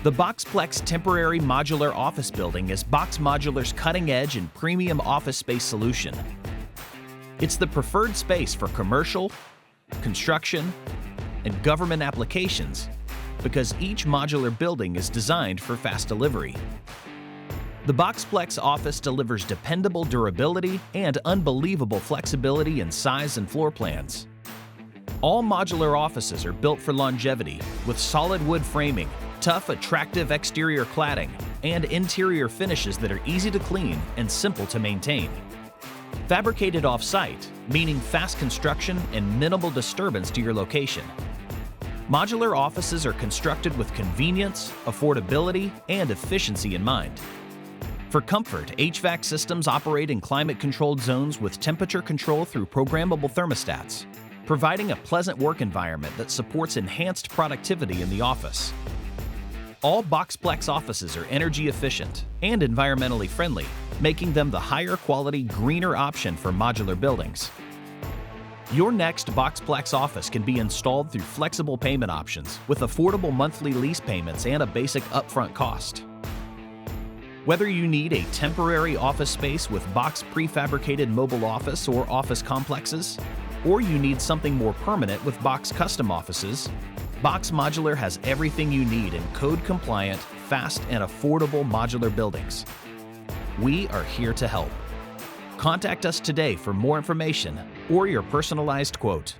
The BOXX Plex Temporary Modular Office Building is BOXX Modular's cutting-edge and premium office space solution. It's the preferred space for commercial, construction, and government applications because each modular building is designed for fast delivery. The BOXX Plex Office delivers dependable durability and unbelievable flexibility in size and floor plans. All modular offices are built for longevity with solid wood framing, tough, attractive exterior cladding, and interior finishes that are easy to clean and simple to maintain. Fabricated off-site, meaning fast construction and minimal disturbance to your location. Modular offices are constructed with convenience, affordability, and efficiency in mind. For comfort, HVAC systems operate in climate-controlled zones with temperature control through programmable thermostats, providing a pleasant work environment that supports enhanced productivity in the office. All BOXX Plex offices are energy efficient and environmentally friendly, making them the higher quality, greener option for modular buildings. Your next BOXX Plex office can be installed through flexible payment options with affordable monthly lease payments and a basic upfront cost. Whether you need a temporary office space with BOXX prefabricated mobile office or office complexes, or you need something more permanent with BOXX custom offices, BOXX Modular has everything you need in code-compliant, fast, and affordable modular buildings. We are here to help. Contact us today for more information or your personalized quote.